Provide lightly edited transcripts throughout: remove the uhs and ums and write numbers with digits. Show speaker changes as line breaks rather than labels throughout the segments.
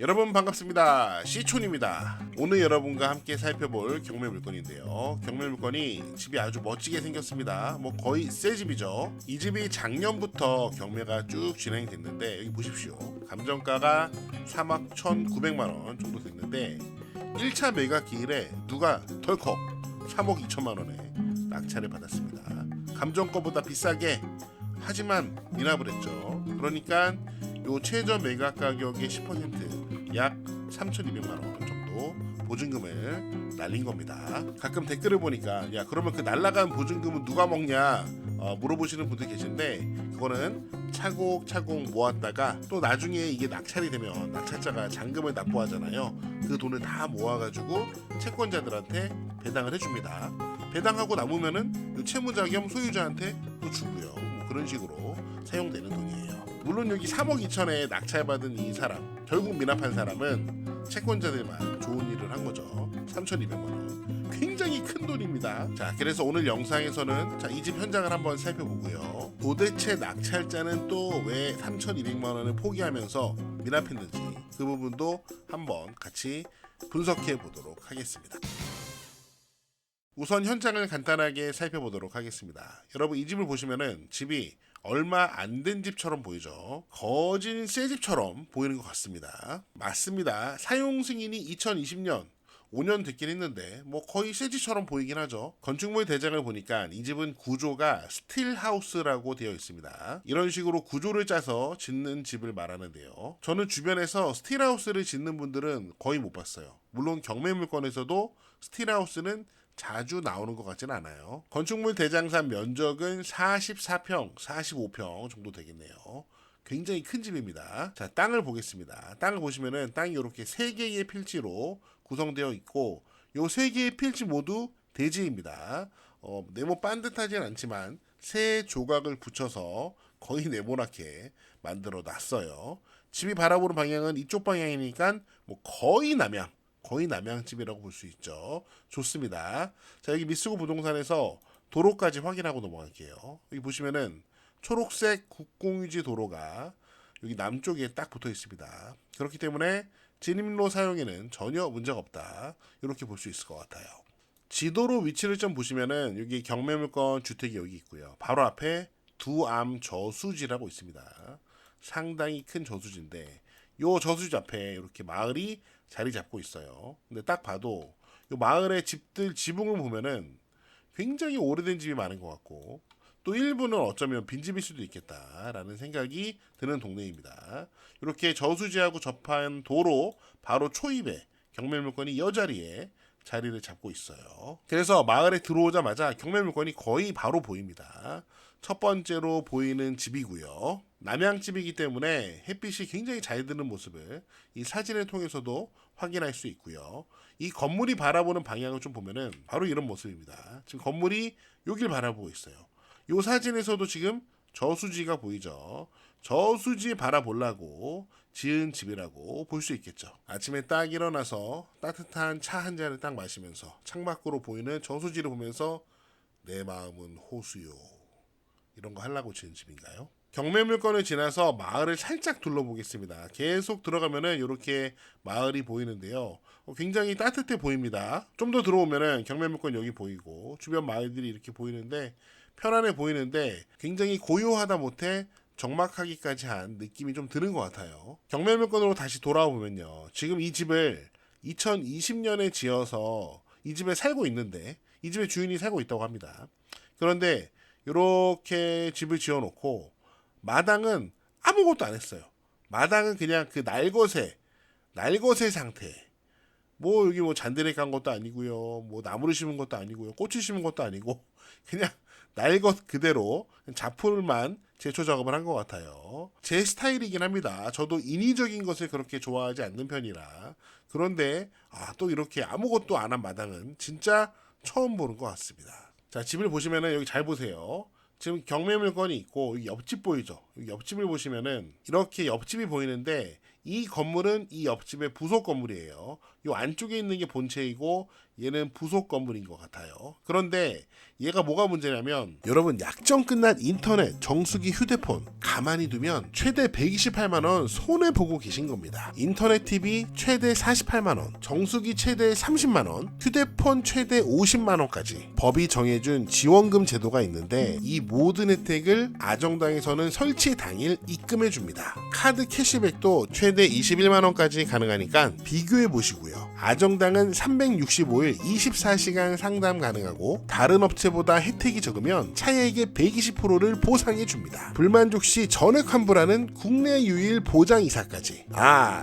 여러분 반갑습니다. 시촌입니다. 오늘 여러분과 함께 살펴볼 경매 물건인데요. 경매 물건이 집이 아주 멋지게 생겼습니다. 거의 새 집이죠. 이 집이 작년부터 경매가 쭉 진행됐는데 여기 보십시오. 감정가가 3억 1,900만원 정도 됐는데 1차 매각 기일에 누가 덜컥 3억 2천만 원에 낙찰을 받았습니다. 감정가보다 비싸게, 하지만 미납을 했죠. 그러니까 요 최저 매각 가격의 10%, 약 3,200만 원 정도 보증금을 날린 겁니다. 가끔 댓글을 보니까 야 그러면 그 날라간 보증금은 누가 먹냐 물어보시는 분들 계신데, 그거는 차곡차곡 모았다가 또 나중에 이게 낙찰이 되면 낙찰자가 잔금을 납부하잖아요. 그 돈을 다 모아가지고 채권자들한테 배당을 해줍니다. 배당하고 남으면은 요 채무자 겸 소유자한테 또 주고요. 그런 식으로 사용되는 돈이에요. 물론 여기 3억 2천에 낙찰받은 이 사람, 결국 미납한 사람은 채권자들만 좋은 일을 한 거죠. 3,200만 원. 굉장히 큰 돈입니다. 자, 그래서 오늘 영상에서는 이 집 현장을 한번 살펴보고요. 도대체 낙찰자는 또 왜 3,200만 원을 포기하면서 미납했는지 그 부분도 한번 같이 분석해 보도록 하겠습니다. 우선 현장을 간단하게 살펴보도록 하겠습니다. 여러분, 이 집을 보시면은 집이 얼마 안 된 집처럼 보이죠. 거진 새 집처럼 보이는 것 같습니다. 맞습니다. 사용 승인이 2020년 5년 됐긴 했는데 거의 새 집처럼 보이긴 하죠. 건축물 대장을 보니까 이 집은 구조가 스틸하우스라고 되어 있습니다. 이런 식으로 구조를 짜서 짓는 집을 말하는데요. 저는 주변에서 스틸하우스를 짓는 분들은 거의 못 봤어요. 물론 경매 물건에서도 스틸하우스는 자주 나오는 것 같지는 않아요. 건축물 대장산 면적은 44평, 45평 정도 되겠네요. 굉장히 큰 집입니다. 자, 땅을 보겠습니다. 땅을 보시면은 땅이 이렇게 3개의 필지로 구성되어 있고, 요 3개의 필지 모두 대지입니다. 네모 반듯하진 않지만 세 조각을 붙여서 거의 네모나게 만들어 놨어요. 집이 바라보는 방향은 이쪽 방향이니까 거의 남양집이라고 볼 수 있죠. 좋습니다. 자, 여기 미쓰고 부동산에서 도로까지 확인하고 넘어갈게요. 여기 보시면은 초록색 국공유지 도로가 여기 남쪽에 딱 붙어 있습니다. 그렇기 때문에 진입로 사용에는 전혀 문제가 없다, 이렇게 볼 수 있을 것 같아요. 지도로 위치를 좀 보시면은 여기 경매물건 주택이 여기 있고요. 바로 앞에 두암 저수지라고 있습니다. 상당히 큰 저수지인데 요 저수지 앞에 이렇게 마을이 자리 잡고 있어요. 근데 딱 봐도 요 마을의 집들 지붕을 보면은 굉장히 오래된 집이 많은 것 같고, 또 일부는 어쩌면 빈집일 수도 있겠다라는 생각이 드는 동네입니다. 이렇게 저수지하고 접한 도로 바로 초입에 경매물건이 이 자리에 자리를 잡고 있어요. 그래서 마을에 들어오자마자 경매물건이 거의 바로 보입니다. 첫 번째로 보이는 집이고요. 남양집이기 때문에 햇빛이 굉장히 잘 드는 모습을 이 사진을 통해서도 확인할 수 있고요. 이 건물이 바라보는 방향을 좀 보면은 바로 이런 모습입니다. 지금 건물이 여길 바라보고 있어요. 이 사진에서도 지금 저수지가 보이죠. 저수지 바라보려고 지은 집이라고 볼 수 있겠죠. 아침에 딱 일어나서 따뜻한 차 한 잔을 딱 마시면서 창밖으로 보이는 저수지를 보면서 내 마음은 호수요, 이런 거 하려고 지은 집인가요? 경매물건을 지나서 마을을 살짝 둘러보겠습니다. 계속 들어가면은 이렇게 마을이 보이는데요. 굉장히 따뜻해 보입니다. 좀 더 들어오면은 경매물건 여기 보이고 주변 마을들이 이렇게 보이는데 편안해 보이는데 굉장히 고요하다 못해 적막하기까지 한 느낌이 좀 드는 것 같아요. 경매물건으로 다시 돌아와 보면요. 지금 이 집을 2020년에 지어서 이 집에 살고 있는데 이 집의 주인이 살고 있다고 합니다. 그런데 이렇게 집을 지어놓고 마당은 아무것도 안 했어요. 마당은 그냥 그 날것의 상태. 여기 잔디를 깐 것도 아니고요. 나무를 심은 것도 아니고요. 꽃을 심은 것도 아니고 그냥 날것 그대로 자풀만 제초 작업을 한 것 같아요. 제 스타일이긴 합니다. 저도 인위적인 것을 그렇게 좋아하지 않는 편이라. 그런데 또 이렇게 아무것도 안 한 마당은 진짜 처음 보는 것 같습니다. 자, 집을 보시면은 여기 잘 보세요. 지금 경매물건이 있고 여기 옆집 보이죠? 여기 옆집을 보시면은 이렇게 옆집이 보이는데 이 건물은 이 옆집의 부속 건물이에요. 이 안쪽에 있는 게 본체이고 얘는 부속 건물인 것 같아요. 그런데 얘가 뭐가 문제냐면 여러분 약정 끝난 인터넷, 정수기, 휴대폰 가만히 두면 최대 128만원 손해보고 계신 겁니다. 인터넷 TV 최대 48만원, 정수기 최대 30만원, 휴대폰 최대 50만원까지 법이 정해준 지원금 제도가 있는데 이 모든 혜택을 아정당에서는 설치 당일 입금해줍니다. 카드 캐시백도 최대 21만원까지 가능하니까 비교해 보시고요. 아정당은 365일 24시간 상담 가능하고 다른 업체보다 혜택이 적으면 차액의 120%를 보상해 줍니다. 불만족 시 전액 환불하는 국내 유일 보장 이사까지.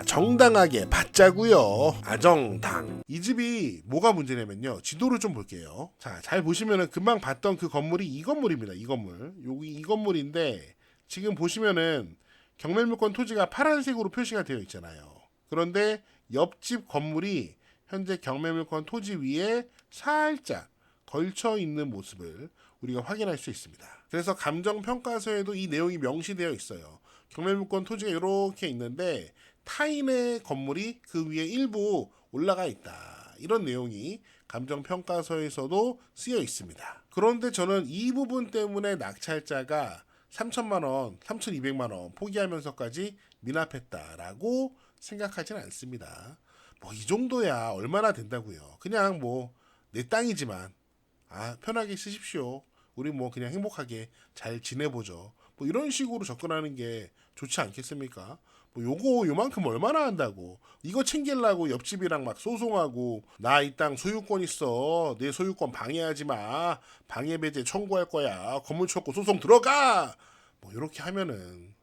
정당하게 받자고요. 아정당. 이 집이 뭐가 문제냐면요. 지도를 좀 볼게요. 자, 잘 보시면은 금방 봤던 그 건물이 이 건물입니다. 이 건물. 여기 이 건물인데 지금 보시면은 경매물권 토지가 파란색으로 표시가 되어 있잖아요. 그런데 옆집 건물이 현재 경매물권 토지 위에 살짝 걸쳐 있는 모습을 우리가 확인할 수 있습니다. 그래서 감정평가서에도 이 내용이 명시되어 있어요. 경매물권 토지가 이렇게 있는데 타인의 건물이 그 위에 일부 올라가 있다. 이런 내용이 감정평가서에서도 쓰여 있습니다. 그런데 저는 이 부분 때문에 낙찰자가 3천만원, 3,200만원 포기하면서까지 미납했다라고 생각하지는 않습니다. 뭐 이 정도야 얼마나 된다고요. 그냥 뭐 내 땅이지만 편하게 쓰십시오. 우리 뭐 그냥 행복하게 잘 지내보죠. 뭐 이런 식으로 접근하는 게 좋지 않겠습니까? 뭐 요거 요만큼 얼마나 한다고 이거 챙기려고 옆집이랑 막 소송하고 나 이 땅 소유권 있어 내 소유권 방해하지 마 방해배제 청구할 거야 건물 쳤고 소송 들어가 뭐 이렇게 하면은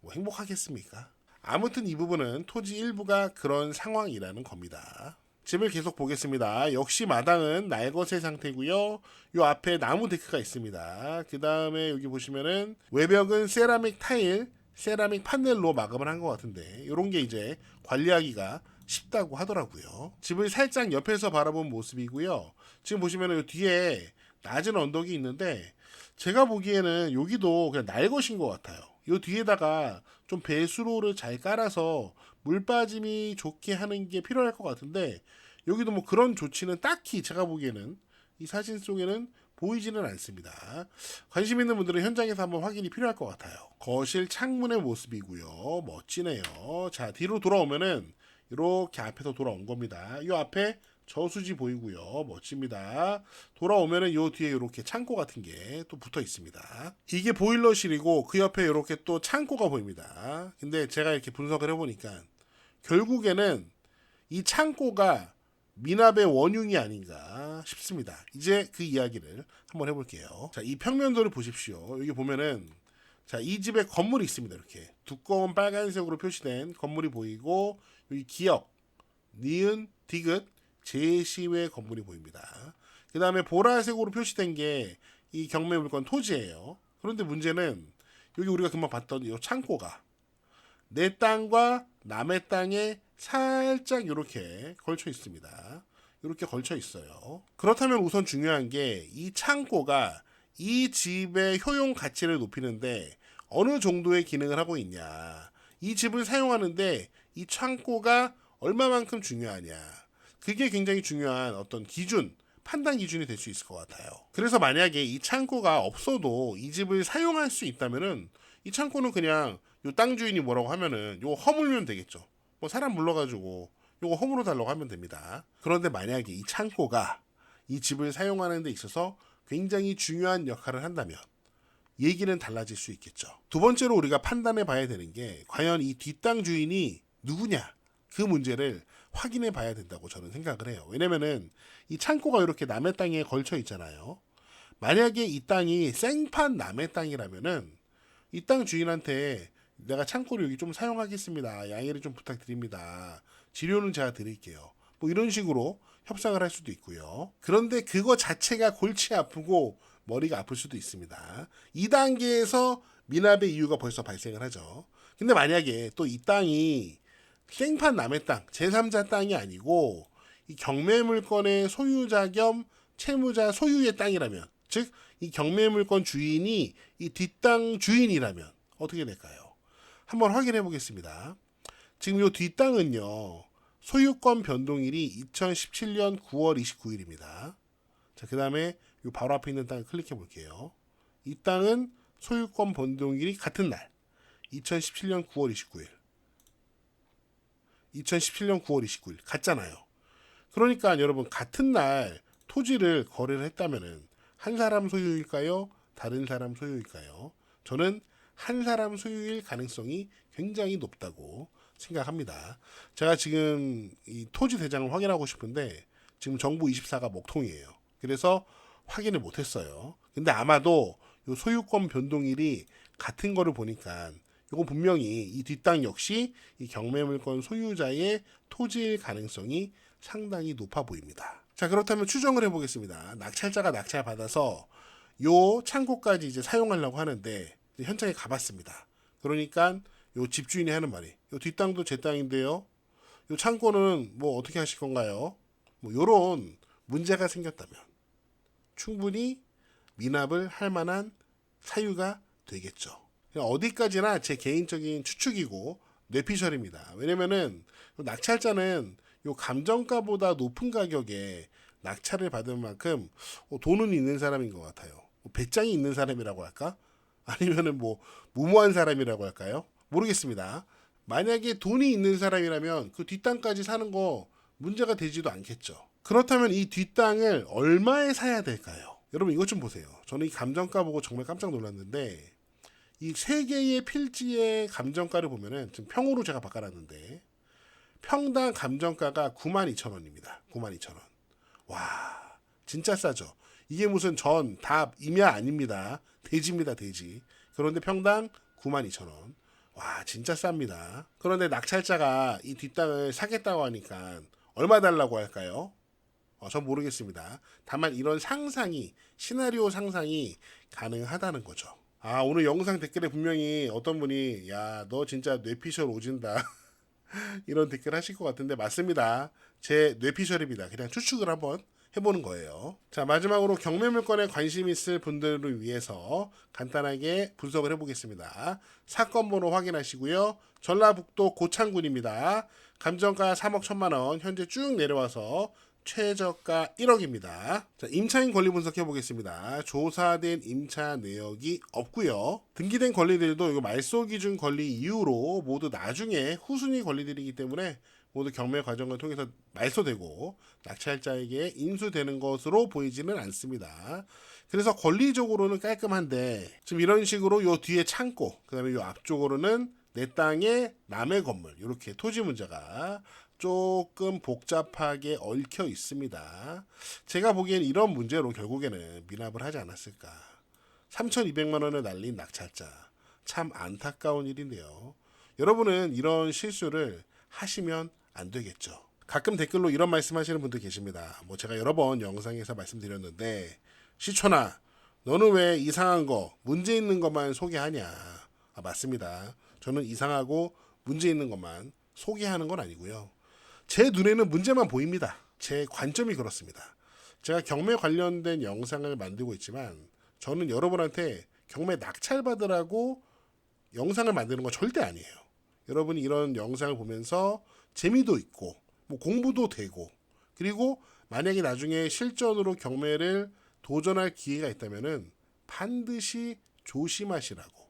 뭐 행복하겠습니까? 아무튼 이 부분은 토지 일부가 그런 상황이라는 겁니다. 집을 계속 보겠습니다. 역시 마당은 날것의 상태고요. 요 앞에 나무 데크가 있습니다. 그 다음에 여기 보시면은 외벽은 세라믹 타일, 세라믹 판넬로 마감을 한 것 같은데 이런 게 이제 관리하기가 쉽다고 하더라고요. 집을 살짝 옆에서 바라본 모습이고요. 지금 보시면은 요 뒤에 낮은 언덕이 있는데 제가 보기에는 여기도 그냥 날것인 것 같아요. 요 뒤에다가 좀 배수로를 잘 깔아서 물 빠짐이 좋게 하는 게 필요할 것 같은데 여기도 뭐 그런 조치는 딱히 제가 보기에는 이 사진 속에는 보이지는 않습니다. 관심 있는 분들은 현장에서 한번 확인이 필요할 것 같아요. 거실 창문의 모습이고요. 멋지네요. 자, 뒤로 돌아오면은 이렇게 앞에서 돌아온 겁니다. 이 앞에 저수지 보이고요. 멋집니다. 돌아오면은 요 뒤에 이렇게 창고 같은 게 또 붙어 있습니다. 이게 보일러실이고 그 옆에 이렇게 또 창고가 보입니다. 근데 제가 이렇게 분석을 해보니까 결국에는 이 창고가 미납의 원흉이 아닌가 싶습니다. 이제 그 이야기를 한번 해볼게요. 자, 이 평면도를 보십시오. 여기 보면은 자, 이 집에 건물이 있습니다. 이렇게 두꺼운 빨간색으로 표시된 건물이 보이고 여기 기역, 니은, 디귿, 제시외 건물이 보입니다. 그 다음에 보라색으로 표시된 게 이 경매물건 토지예요. 그런데 문제는 여기 우리가 금방 봤던 이 창고가 내 땅과 남의 땅에 살짝 이렇게 걸쳐 있습니다. 이렇게 걸쳐 있어요. 그렇다면 우선 중요한 게 이 창고가 이 집의 효용 가치를 높이는데 어느 정도의 기능을 하고 있냐. 이 집을 사용하는데 이 창고가 얼마만큼 중요하냐. 그게 굉장히 중요한 어떤 기준, 판단 기준이 될 수 있을 것 같아요. 그래서 만약에 이 창고가 없어도 이 집을 사용할 수 있다면은 이 창고는 그냥 요 땅 주인이 뭐라고 하면은 요거 허물면 되겠죠. 뭐 사람 불러가지고 요거 허물어 달라고 하면 됩니다. 그런데 만약에 이 창고가 이 집을 사용하는 데 있어서 굉장히 중요한 역할을 한다면 얘기는 달라질 수 있겠죠. 두 번째로 우리가 판단해 봐야 되는 게 과연 이 뒷땅 주인이 누구냐 그 문제를 확인해 봐야 된다고 저는 생각을 해요. 왜냐면은 이 창고가 이렇게 남의 땅에 걸쳐 있잖아요. 만약에 이 땅이 생판 남의 땅이라면은 이 땅 주인한테 내가 창고를 여기 좀 사용하겠습니다. 양해를 좀 부탁드립니다. 지료는 제가 드릴게요. 뭐 이런 식으로 협상을 할 수도 있고요. 그런데 그거 자체가 골치 아프고 머리가 아플 수도 있습니다. 이 단계에서 미납의 이유가 벌써 발생을 하죠. 근데 만약에 또 이 땅이 생판 남의 땅, 제3자 땅이 아니고 이 경매물건의 소유자 겸 채무자 소유의 땅이라면, 즉 이 경매물건 주인이 이 뒷땅 주인이라면 어떻게 될까요? 한번 확인해 보겠습니다. 지금 이 뒷땅은요, 소유권 변동일이 2017년 9월 29일입니다. 자, 그 다음에 요 바로 앞에 있는 땅을 클릭해 볼게요. 이 땅은 소유권 변동일이 같은 날 2017년 9월 29일 2017년 9월 29일 같잖아요. 그러니까 여러분 같은 날 토지를 거래를 했다면은 한 사람 소유일까요? 다른 사람 소유일까요? 저는 한 사람 소유일 가능성이 굉장히 높다고 생각합니다. 제가 지금 이 토지 대장을 확인하고 싶은데 지금 정부 24가 먹통이에요. 그래서 확인을 못했어요. 근데 아마도 요 소유권 변동일이 같은 거를 보니까 이거 분명히 이 뒷땅 역시 이 경매물권 소유자의 토지일 가능성이 상당히 높아 보입니다. 자, 그렇다면 추정을 해보겠습니다. 낙찰자가 낙찰받아서 요 창고까지 이제 사용하려고 하는데 현장에 가봤습니다. 그러니까 요 집주인이 하는 말이 요 뒷땅도 제 땅인데요. 요 창고는 뭐 어떻게 하실 건가요? 뭐 요런 문제가 생겼다면 충분히 미납을 할 만한 사유가 되겠죠. 어디까지나 제 개인적인 추측이고 뇌피셜입니다. 왜냐면은 낙찰자는 요 감정가보다 높은 가격에 낙찰을 받은 만큼 돈은 있는 사람인 것 같아요. 배짱이 있는 사람이라고 할까? 아니면은 뭐 무모한 사람이라고 할까요? 모르겠습니다. 만약에 돈이 있는 사람이라면 그 뒷땅까지 사는 거 문제가 되지도 않겠죠. 그렇다면 이 뒷땅을 얼마에 사야 될까요? 여러분 이것 좀 보세요. 저는 이 감정가 보고 정말 깜짝 놀랐는데 이 세 개의 필지의 감정가를 보면은 지금 평으로 제가 바꿔놨는데 평당 감정가가 92,000원입니다. 92,000원. 와, 진짜 싸죠. 이게 무슨 전, 답, 임야 아닙니다. 돼지입니다, 돼지. 그런데 평당 92,000원. 와, 진짜 쌉니다. 그런데 낙찰자가 이 뒷땅을 사겠다고 하니까 얼마 달라고 할까요? 전 모르겠습니다. 다만 이런 상상이, 시나리오 상상이 가능하다는 거죠. 아, 오늘 영상 댓글에 분명히 어떤 분이 야, 너 진짜 뇌피셜 오진다. 이런 댓글 하실 것 같은데 맞습니다. 제 뇌피셜입니다. 그냥 추측을 한번 해보는 거예요. 자, 마지막으로 경매물건에 관심 있을 분들을 위해서 간단하게 분석을 해보겠습니다. 사건 번호 확인하시고요. 전라북도 고창군입니다. 감정가 3억 1천만원 현재 쭉 내려와서 최저가 1억입니다. 자, 임차인 권리 분석해 보겠습니다. 조사된 임차 내역이 없고요. 등기된 권리들도 이거 말소 기준 권리 이후로 모두 나중에 후순위 권리들이기 때문에 모두 경매 과정을 통해서 말소되고 낙찰자에게 인수되는 것으로 보이지는 않습니다. 그래서 권리적으로는 깔끔한데 지금 이런 식으로 요 뒤에 창고, 그다음에 요 앞쪽으로는 내 땅에 남의 건물, 이렇게 토지 문제가 조금 복잡하게 얽혀 있습니다. 제가 보기엔 이런 문제로 결국에는 미납을 하지 않았을까. 3,200만 원을 날린 낙찰자. 참 안타까운 일인데요. 여러분은 이런 실수를 하시면 안 되겠죠. 가끔 댓글로 이런 말씀하시는 분들 계십니다. 뭐 제가 여러 번 영상에서 말씀드렸는데 시초나 너는 왜 이상한 거, 문제 있는 것만 소개하냐. 맞습니다. 저는 이상하고 문제 있는 것만 소개하는 건 아니고요. 제 눈에는 문제만 보입니다. 제 관점이 그렇습니다. 제가 경매 관련된 영상을 만들고 있지만 저는 여러분한테 경매 낙찰받으라고 영상을 만드는 건 절대 아니에요. 여러분이 이런 영상을 보면서 재미도 있고 뭐 공부도 되고 그리고 만약에 나중에 실전으로 경매를 도전할 기회가 있다면은 반드시 조심하시라고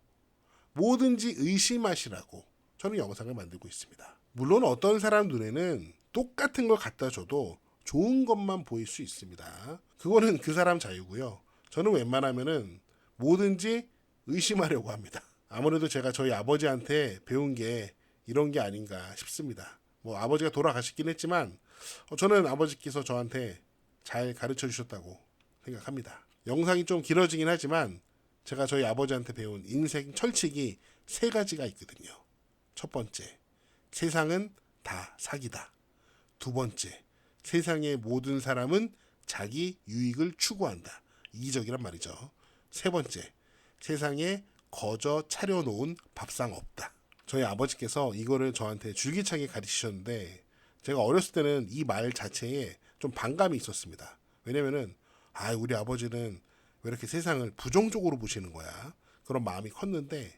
뭐든지 의심하시라고 저는 영상을 만들고 있습니다. 물론 어떤 사람 눈에는 똑같은 걸 갖다 줘도 좋은 것만 보일 수 있습니다. 그거는 그 사람 자유고요. 저는 웬만하면은 뭐든지 의심하려고 합니다. 아무래도 제가 저희 아버지한테 배운 게 이런 게 아닌가 싶습니다. 뭐 아버지가 돌아가셨긴 했지만 저는 아버지께서 저한테 잘 가르쳐 주셨다고 생각합니다. 영상이 좀 길어지긴 하지만 제가 저희 아버지한테 배운 인생 철칙이 3가지가 있거든요. 첫 번째, 세상은 다 사기다. 두 번째, 세상의 모든 사람은 자기 유익을 추구한다. 이기적이란 말이죠. 세 번째, 세상에 거저 차려놓은 밥상 없다. 저희 아버지께서 이거를 저한테 줄기차게 가르치셨는데 제가 어렸을 때는 이 말 자체에 좀 반감이 있었습니다. 왜냐면은 우리 아버지는 왜 이렇게 세상을 부정적으로 보시는 거야. 그런 마음이 컸는데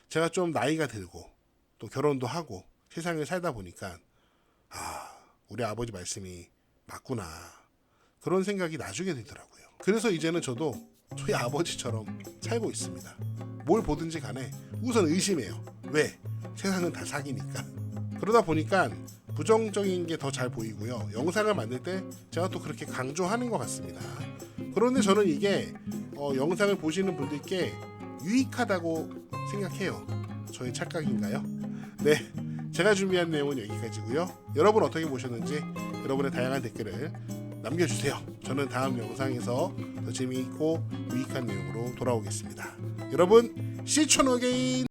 제가 좀 나이가 들고 또 결혼도 하고 세상을 살다 보니까 우리 아버지 말씀이 맞구나. 그런 생각이 나중에 들더라고요. 그래서 이제는 저도 저희 아버지처럼 살고 있습니다. 뭘 보든지 간에 우선 의심해요. 왜? 세상은 다 사기니까. 그러다 보니까 부정적인 게 더 잘 보이고요. 영상을 만들 때 제가 또 그렇게 강조하는 것 같습니다. 그런데 저는 이게 영상을 보시는 분들께 유익하다고 생각해요. 저의 착각인가요? 네, 제가 준비한 내용은 여기까지고요. 여러분 어떻게 보셨는지 여러분의 다양한 댓글을 남겨주세요. 저는 다음 영상에서 더 재미있고 유익한 내용으로 돌아오겠습니다. 여러분, 시청하게인